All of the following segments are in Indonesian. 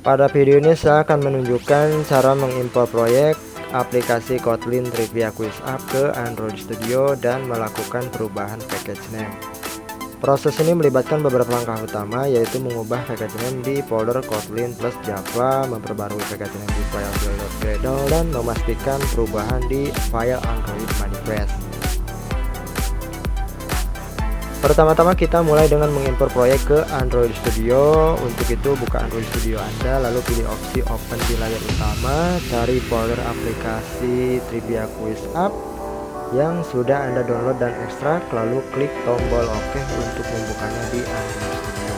Pada video ini saya akan menunjukkan cara mengimpor proyek aplikasi Kotlin Trivia Quiz App ke Android Studio dan melakukan perubahan package name. Proses ini melibatkan beberapa langkah utama, yaitu mengubah package name di folder Kotlin plus Java, memperbarui package name di file build.gradle, dan memastikan perubahan di file Android manifest. Pertama-tama kita mulai dengan mengimpor proyek ke Android Studio. Untuk itu buka Android Studio Anda, lalu pilih opsi Open di layar utama, cari folder aplikasi Trivia Quiz App yang sudah Anda download dan ekstrak, lalu klik tombol OK untuk membukanya di Android Studio.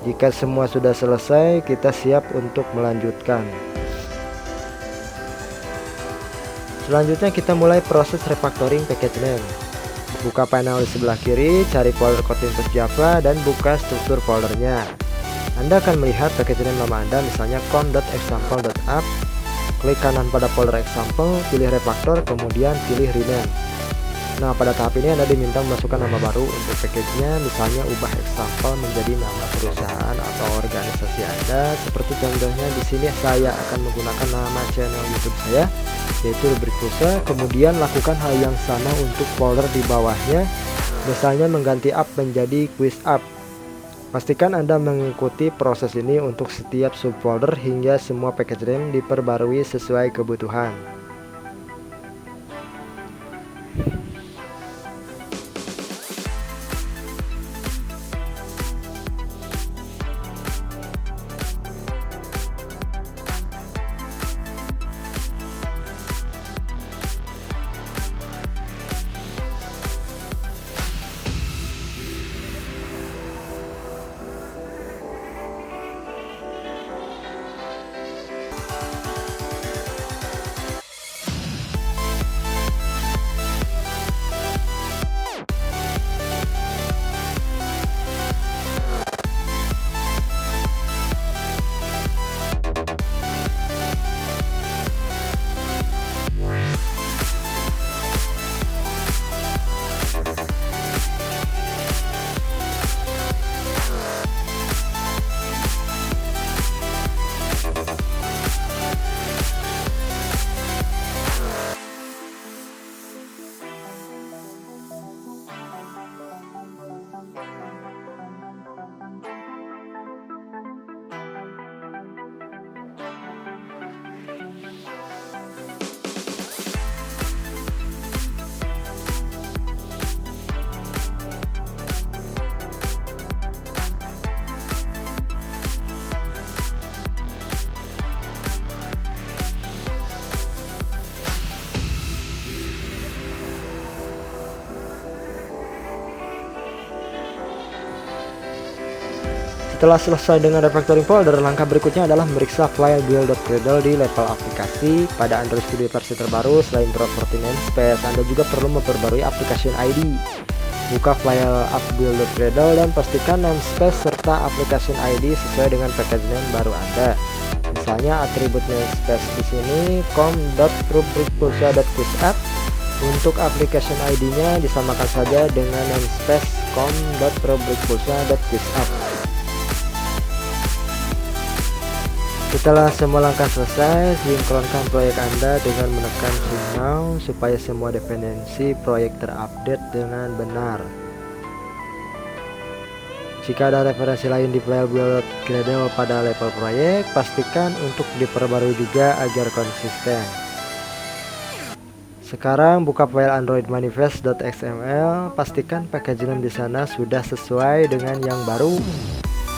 Jika semua sudah selesai, kita siap untuk melanjutkan. Selanjutnya kita mulai proses refactoring package name. Buka panel di sebelah kiri, cari folder Kotlin plus Java, dan buka struktur foldernya. Anda akan melihat package name lama Anda, misalnya com.example.app. Klik kanan pada folder example, pilih refactor, kemudian pilih rename. Nah, pada tahap ini Anda diminta memasukkan nama baru untuk package-nya, misalnya ubah example menjadi nama perusahaan atau organisasi Anda. Seperti contohnya di sini saya akan menggunakan nama channel YouTube saya, yaitu rubrik pulsa. Kemudian lakukan hal yang sama untuk folder di bawahnya, misalnya mengganti app menjadi quiz app. Pastikan Anda mengikuti proses ini untuk setiap subfolder hingga semua package name diperbarui sesuai kebutuhan. Setelah selesai dengan refactoring folder, langkah berikutnya adalah memeriksa file build.gradle di level aplikasi. Pada Android Studio versi terbaru, selain property namespace, Anda juga perlu memperbarui application ID. Buka file app build.gradle dan pastikan namespace serta application ID sesuai dengan package name baru Anda. Misalnya atribut namespace di sini com.rubrikpulsa.quizApp. Untuk application ID-nya disamakan saja dengan namespace com.rubrikpulsa.quizApp. Setelah semua langkah selesai, sinkronkan proyek Anda dengan menekan Trim Now supaya semua dependensi proyek terupdate dengan benar. Jika ada referensi lain di file build Gradle pada level proyek, pastikan untuk diperbarui juga agar konsisten. Sekarang buka file Android manifest.xml, pastikan package name di sana sudah sesuai dengan yang baru.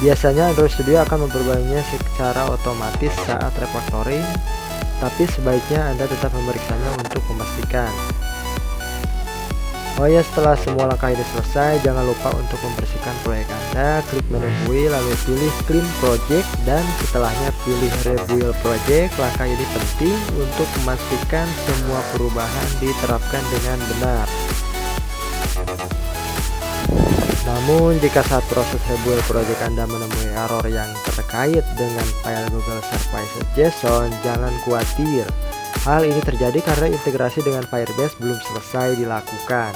Biasanya Android Studio akan memperbaikinya secara otomatis saat refactoring, tapi sebaiknya Anda tetap memeriksanya untuk memastikan. Oh ya, setelah semua langkah ini selesai, jangan lupa untuk membersihkan proyek Anda. Klik menu build, lalu pilih clean project, dan setelahnya pilih rebuild project. Langkah ini penting untuk memastikan semua perubahan diterapkan dengan benar. Namun jika saat proses rebuild project Anda menemui error yang terkait dengan file Google Services JSON, jangan khawatir. Hal ini terjadi karena integrasi dengan Firebase belum selesai dilakukan.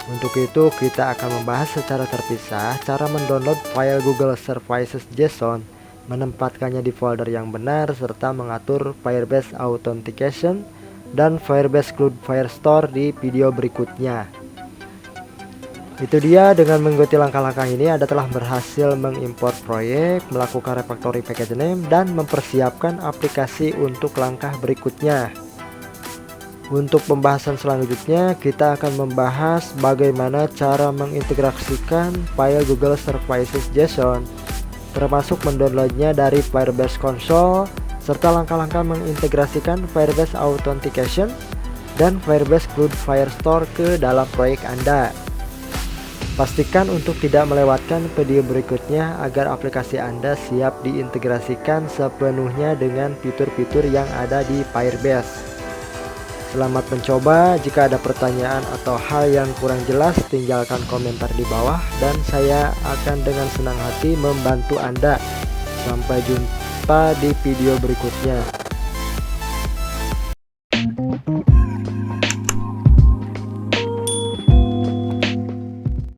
Untuk itu, kita akan membahas secara terpisah cara mendownload file Google Services JSON, menempatkannya di folder yang benar, serta mengatur Firebase Authentication dan Firebase Cloud Firestore di video berikutnya. Itu dia, dengan mengikuti langkah-langkah ini Anda telah berhasil mengimport proyek, melakukan refactoring package name, dan mempersiapkan aplikasi untuk langkah berikutnya. Untuk pembahasan selanjutnya, kita akan membahas bagaimana cara mengintegrasikan file Google Services JSON, termasuk mendownloadnya dari Firebase Console, serta langkah-langkah mengintegrasikan Firebase Authentication dan Firebase Cloud Firestore ke dalam proyek Anda. Pastikan untuk tidak melewatkan video berikutnya agar aplikasi Anda siap diintegrasikan sepenuhnya dengan fitur-fitur yang ada di Firebase. Selamat mencoba. Jika ada pertanyaan atau hal yang kurang jelas, tinggalkan komentar di bawah dan saya akan dengan senang hati membantu Anda. Sampai jumpa di video berikutnya.